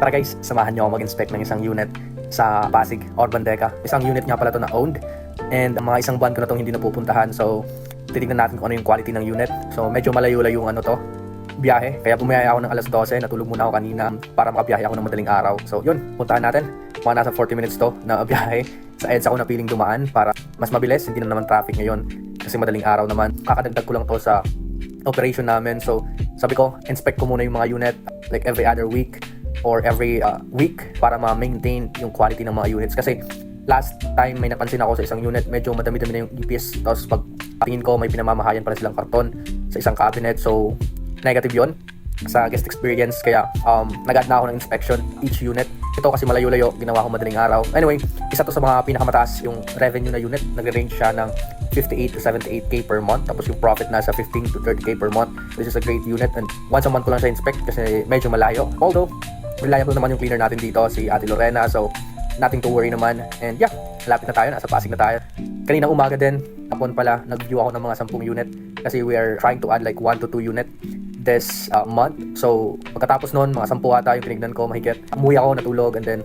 Tara guys, samahan niyo ako mag-inspect ng isang unit sa Pasig, Urban Deca. Isang unit nga pala to na owned. And mga isang buwan ko na itong hindi napupuntahan. So, titignan natin kung ano yung quality ng unit. So, medyo malayo-layo yung biyahe. Kaya bumiyaya ako ng alas 12. Natulog muna ako kanina para makabiyahe ako ng madaling araw. So, yun, puntahan natin. Mga nasa 40 minutes to na biyahe. Sa EDSA ako napiling dumaan para mas mabilis. Hindi na naman traffic ngayon kasi madaling araw naman. Kakadagdag ko lang to sa operation namin. So, sabi ko, inspect ko muna yung mga unit like every other week or every week para ma-maintain yung quality ng mga units. Kasi last time may napansin ako sa isang unit, medyo madami-dami na yung EPS. Tapos pag tingin ko, may pinamamahayan pala silang karton sa isang cabinet. So, negative yon sa guest experience. Kaya nag-add na ako ng inspection each unit. Ito kasi malayo-layo, ginawa ko madaling araw. Anyway, isa to sa mga pinakamataas yung revenue na unit. Nagre-range siya ng 58 to 78k per month. Tapos yung profit nasa 15 to 30k per month. This is a great unit and once a month ko lang siya inspect kasi medyo malayo. Although, reliable naman yung cleaner natin dito, si Ate Lorena. So, nothing to worry naman. And yeah, lapit na tayo. Nasa Pasig na tayo. Kaninang umaga din, hapon pala, nag-view ako ng mga 10 unit. Kasi we are trying to add like 1 to 2 unit this month. So, pagkatapos nun, mga 10 ata yung tinignan ko, mahigit. Umuwi ako, natulog, and then,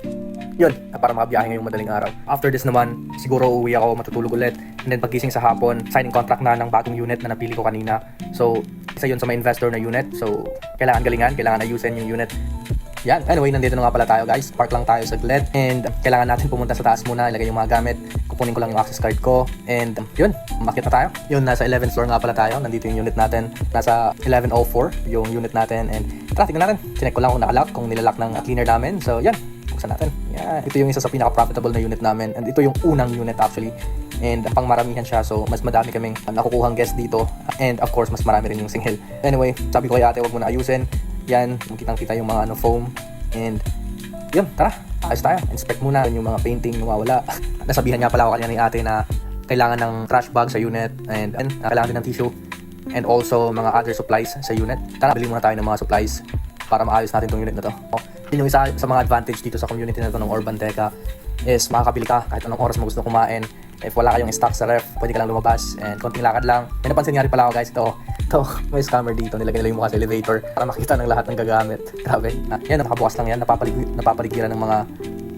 yun, para makabiyahe ngayong madaling araw. After this naman, siguro uuwi ako, matutulog ulit. And then, paggising sa hapon, signing contract na ng bagong unit na napili ko kanina. So, isa yun sa mga investor na unit. So, kailangan galingan, kailangan ayusin yung unit. Yan. Anyway, nandito na nga pala tayo guys. Park lang tayo saglit. And kailangan natin pumunta sa taas muna. Ilagay yung mga gamit. Kukunin ko lang yung access card ko. And yun, umakyat na tayo. Yun, nasa 11th floor nga pala tayo. Nandito yung unit natin. Nasa 1104 yung unit natin. And tara, tignan natin. Chinek ko lang kung nakalock, kung nilalock ng cleaner namin. So yan, buksan natin. Yan. Ito yung isa sa pinaka-profitable na unit namin. And ito yung unang unit actually. And pang maramihan siya, so mas madami kaming nakukuhang guest dito. And of course, mas marami rin yung single. Anyway, sabi ko kay ate, wag mo na ayusin. Yan, kitang-kita yung mga foam. And yun, tara, ayos tayo. Inspect muna yung mga painting nawawala. Nasabihan nga pala ako kanina ni ate na kailangan ng trash bag sa unit. And kailangan din ng tissue. And also mga other supplies sa unit. Tara, bili muna tayo ng mga supplies para maayos natin tong unit na to. Yun yung isa sa mga advantage dito sa community na to ng Urban Deca is makakabili ka kahit anong oras mo gusto kumain. If wala kayong stock sa ref, pwede ka lang lumabas and konting lakad lang. May napansin nga rin pala ako guys, ito may scammer dito, nilagay nila yung mukha sa elevator para makita ng lahat ng gagamit. Grabe. Yan, nakabukas lang yan, napapaligiran ng mga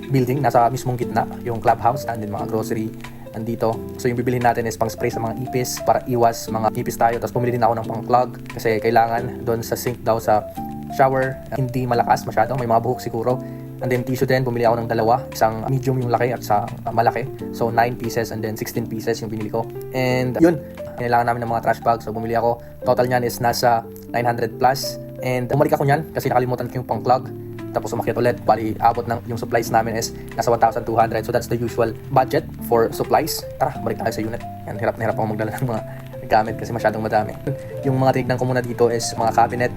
building, nasa mismong gitna, yung clubhouse, and then mga grocery andito. So yung bibilhin natin is pang spray sa mga ipis para iwas mga ipis tayo. Tapos pumili din ako ng pang clog kasi kailangan doon sa sink daw sa shower, hindi malakas masyado, may mga buhok siguro. And then tissue din, bumili ako ng dalawa. Isang medium yung laki at sa malaki. So 9 pieces and then 16 pieces yung binili ko. And yun, kailangan namin ng mga trash bag. So bumili ako. Total niyan is nasa 900 plus. And bumalik ako niyan kasi nakalimutan ko yung pang clog. Tapos umakyat ulit. Bali, abot ng yung supplies namin is nasa 1,200. So that's the usual budget for supplies. Tara, balik tayo sa unit. Yan, hirap na hirap ako magdala ng mga gamit kasi masyadong madami. Yung mga tinignan ko muna dito is mga cabinet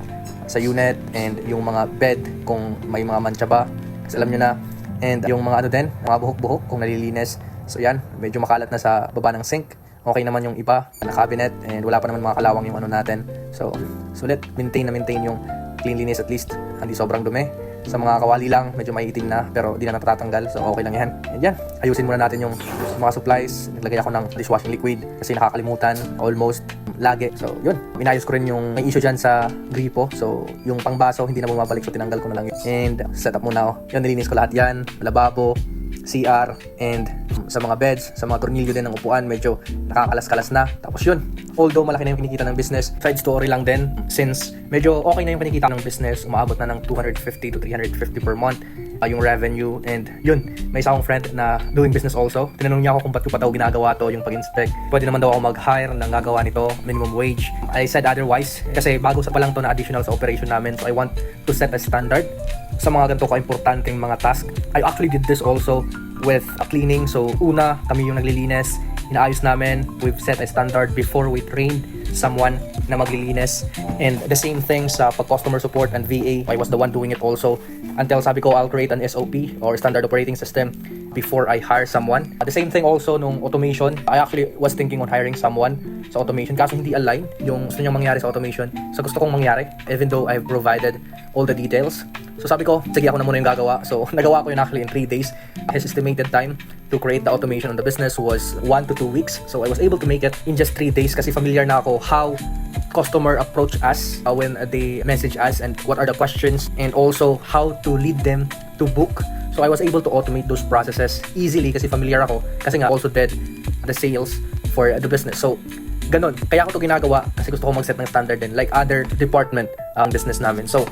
sa unit and yung mga bed kung may mga mancha ba. Kasi alam nyo na. And yung mga din, mga buhok-buhok kung nalilinis. So yan, medyo makalat na sa baba ng sink. Okay naman yung iba na cabinet and wala pa naman mga kalawang yung natin. So, sulit, maintain yung cleanliness at least. Hindi sobrang dumi. Sa mga kawali lang, medyo maiitim na pero di na natatanggal. So, okay lang yan. And yan, ayusin muna natin yung mga supplies. Naglagay ako ng dishwashing liquid kasi nakakalimutan almost lagi. So, yun. Minayos ko rin yung may issue dyan sa gripo. So, yung pangbaso, hindi na bumabalik. So, tinanggal ko na lang yun. And set up muna ako. Yun, nilinis ko lahat yan. Lababo, CR, and sa mga beds, sa mga tornilyo din ng upuan, medyo nakakalas-kalas na. Tapos yun, although malaki na yung kinikita ng business, side story lang din since medyo okay na yung kinikita ng business, umaabot na ng 250 to 350 per month yung revenue. And yun, may isa akong friend na doing business also. Tinanong niya ako kung ba't ko pa daw ginagawa to, yung pag-inspect. Pwede naman daw ako mag-hire ng gagawa nito, minimum wage. I said otherwise kasi bago sa pa lang to na additional sa operation namin. So I want to set a standard sa mga ganito ka-importanteng mga task. I actually did this also with cleaning. So una, kami yung naglilinis, inaayos namin. We've set a standard before we trained someone na maglilinis. And the same thing sa pag-customer support and VA. I was the one doing it also. Until sabi ko, I'll create an SOP or standard operating system before I hire someone. The same thing also nung automation. I actually was thinking on hiring someone sa automation kaso hindi align yung gusto niyang mangyari sa automation sa gusto kong mangyari even though I've provided all the details. So sabi ko, sige ako na muna yung gagawa. So nagawa ko yun actually in 3 days. His estimated time to create the automation on the business was 1 to 2 weeks. So I was able to make it in just 3 days kasi familiar na ako how customer approach us when they message us and what are the questions, and also how to lead them to book. So I was able to automate those processes easily kasi familiar ako, kasi nga also did the sales for the business. So ganon, kaya ako to ginagawa kasi gusto ko mag-set ng standard din like other department ang business namin. So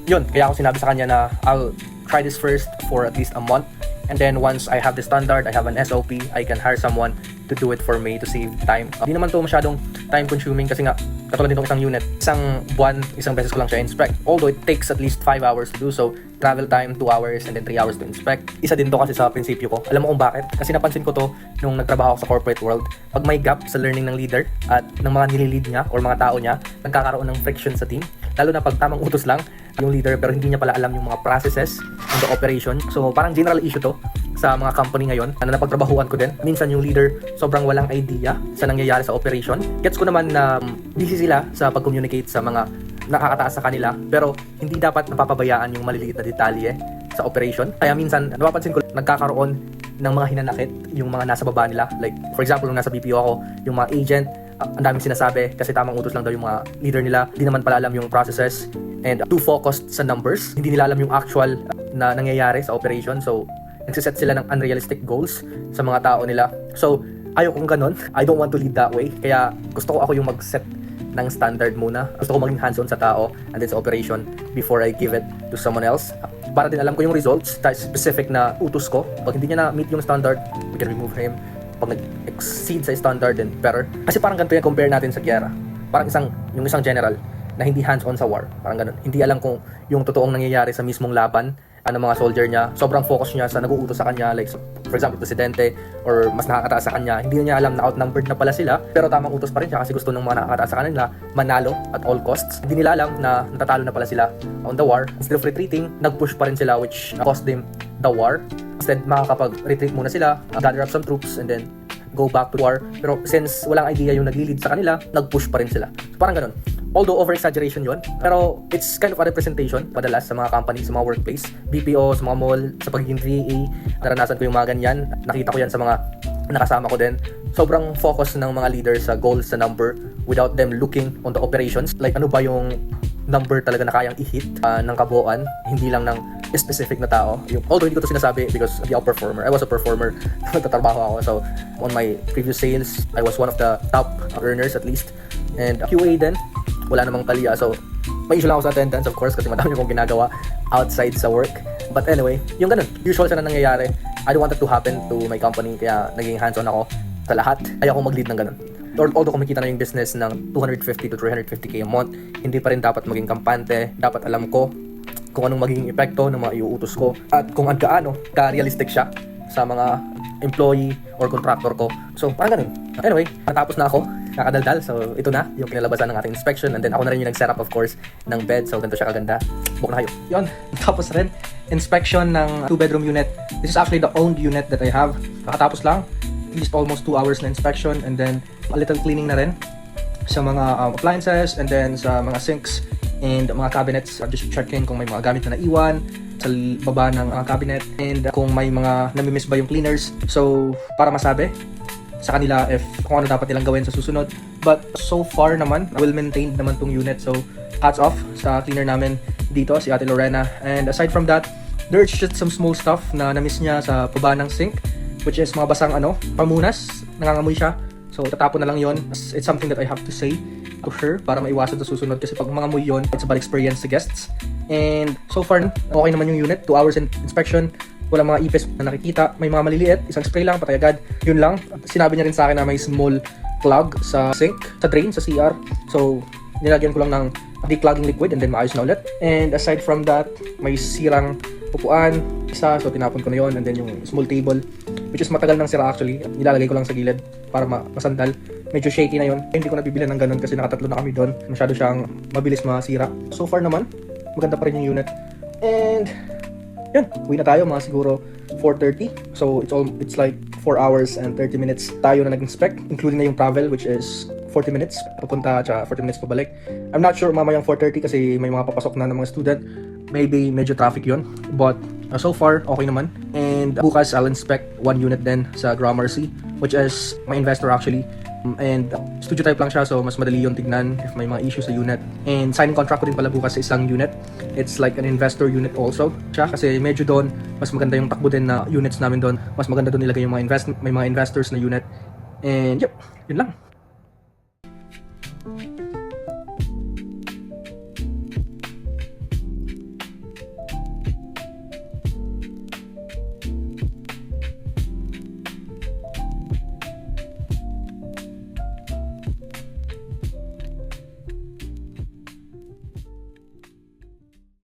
yun, kaya ako sinabi sa kanya na I'll try this first for at least a month, and then once I have the standard, I have an SOP, I can hire someone to do it for me to save time. Hindi naman to masyadong time consuming kasi nga katulad nitong isang unit, isang buwan, isang beses ko lang siya inspect. Although it takes at least 5 hours to do so, travel time 2 hours and then 3 hours to inspect. Isa din to kasi sa prinsipyo ko. Alam mo kung bakit? Kasi napansin ko to nung nagtrabaho ako sa corporate world. Pag may gap sa learning ng leader at ng mga nililid niya or mga tao niya, nagkakaroon ng friction sa team. Lalo na pag tamang utos lang yung leader pero hindi niya pala alam yung mga processes and the operation. So parang general issue to sa mga company ngayon na napagtrabahuan ko din. Minsan yung leader sobrang walang idea sa nangyayari sa operation. Gets ko naman na busy sila sa pag-communicate sa mga nakakataas sa kanila, pero hindi dapat napapabayaan yung maliliit na detalye sa operation. Kaya minsan napapansin ko nagkakaroon ng mga hinanakit yung mga nasa baba nila. Like for example, nung nasa BPO ako, yung mga agent, ang daming sinasabi kasi tamang utos lang daw yung mga leader nila. Hindi naman pala alam yung processes and too focused sa numbers. Hindi nila alam yung actual na nangyayari sa operation. So nagsiset sila ng unrealistic goals sa mga tao nila. So ayaw kong ganon. I don't want to lead that way. Kaya gusto ko ako yung mag-set ng standard muna. Gusto ko maging hands-on sa tao and then sa operation before I give it to someone else. Para din alam ko yung results, specific na utos ko. Pag hindi niya na-meet yung standard, we can remove him. Pag nag-exceed sa standard, then better. Kasi parang ganito yan, compare natin sa gyera. Parang yung isang general na hindi hands-on sa war. Parang ganun. Hindi alam kung yung totoong nangyayari sa mismong laban ng mga soldier niya. Sobrang focus niya sa nag-uutos sa kanya. Like, for example, presidente or mas nakakataas sa kanya. Hindi niya alam na outnumbered na pala sila. Pero tamang utos pa rin siya kasi gusto ng mga nakakataas sa kanila manalo at all costs. Hindi nila alam na natatalo na pala sila on the war. Instead of retreating, nag-push pa rin sila which cost them the war. Instead, makakapag-retreat muna sila, gather up some troops, and then go back to war. Pero since walang idea yung nag-lead sa kanila, nag-push pa rin sila. So, parang ganun. Although over-exaggeration yon, pero it's kind of a representation madalas sa mga company, sa mga workplace, BPO, sa mga mall, sa pagiging VA. Naranasan ko yung mga ganyan. Nakita ko yan sa mga nakasama ko din. Sobrang focus ng mga leaders sa goals, sa number, without them looking on the operations. Like ano ba yung number talaga na kayang i-hit ng kabuuan, hindi lang ng specific na tao. Although hindi ko to sinasabi because hindi ako performer. I was a performer. Nagtatrabaho ako. So on my previous sales, I was one of the top earners at least. And QA din, wala namang taliya. So may issue lang ako sa attendance of course kasi madami akong ginagawa outside sa work. But anyway, yung ganun, usual siya na nangyayari. I don't want it to happen to my company kaya naging hands-on ako sa lahat. Ayaw akong mag-lead ng ganun. Although kumikita na yung business ng 250 to 350k a month, hindi pa rin dapat maging kampante. Dapat alam ko kung anong magiging epekto ng mga iuutos ko at kung gaano ka-realistic siya sa mga employee or contractor ko. So parang ganun. Anyway, natapos na ako, nakadaldal. So ito na yung kinalabasan ng ating inspection, and then ako na rin yung nag-setup of course ng bed. So ganito siya kaganda. Buk na kayo. Yun, tapos rin inspection ng 2-bedroom unit. This is actually the owned unit that I have. Nakatapos lang. At least almost 2 hours na inspection, and then a little cleaning na rin sa mga appliances, and then sa mga sinks and mga cabinets. Just checking kung may mga gamit na naiwan sa baba ng cabinet, and kung may mga namimiss ba yung cleaners. So para masabi sa kanila if kung ano dapat nilang gawin sa susunod. But so far naman, well maintained naman tong unit. So hats off sa cleaner namin dito, si Ate Lorena. And aside from that, there's just some small stuff na namiss niya sa baba ng sink, which is mga basang pamunas, nangangamoy siya. So tatapon na lang yon. It's something that I have to say to her para maiwasan sa susunod kasi pag mga amoy yon, it's a bad experience sa guests. And so far, okay naman yung unit. 2 hours in inspection, walang mga ipis na nakikita. May mga maliliit, isang spray lang, patay agad. Yun lang. Sinabi niya rin sa akin na may small clog sa sink, sa drain, sa CR. So nilagyan ko lang ng declogging liquid and then maayos na ulit. And aside from that, may sirang upuan, isa, so tinapon ko na yon. And then yung small table, which is matagal nang sira actually, nilalagay ko lang sa gilid para masandal. Medyo shaky na yon. Hindi ko nabibili ng ganun kasi nakatatlo na kami doon. Masyado siyang mabilis masira. So far naman, maganda pa rin yung unit. And yun, uwi na tayo mga siguro 4:30. So it's like 4 hours and 30 minutes tayo na nag-inspect, including na yung travel which is 40 minutes papunta at 40 minutes pabalik. I'm not sure mamayang 4:30 kasi may mga papasok na ng mga student. Maybe medyo traffic yon. But So far, okay naman. And bukas, I'll inspect one unit din sa Gramercy, which is my investor actually. And studio type lang siya, so mas madali yung tignan if may mga issues sa unit. And signing contract ko din pala bukas sa isang unit. It's like an investor unit also siya, kasi medyo doon mas maganda yung takbo din na units namin doon. Mas maganda doon ilagay yung mga may mga investors na unit. And yep, yun lang.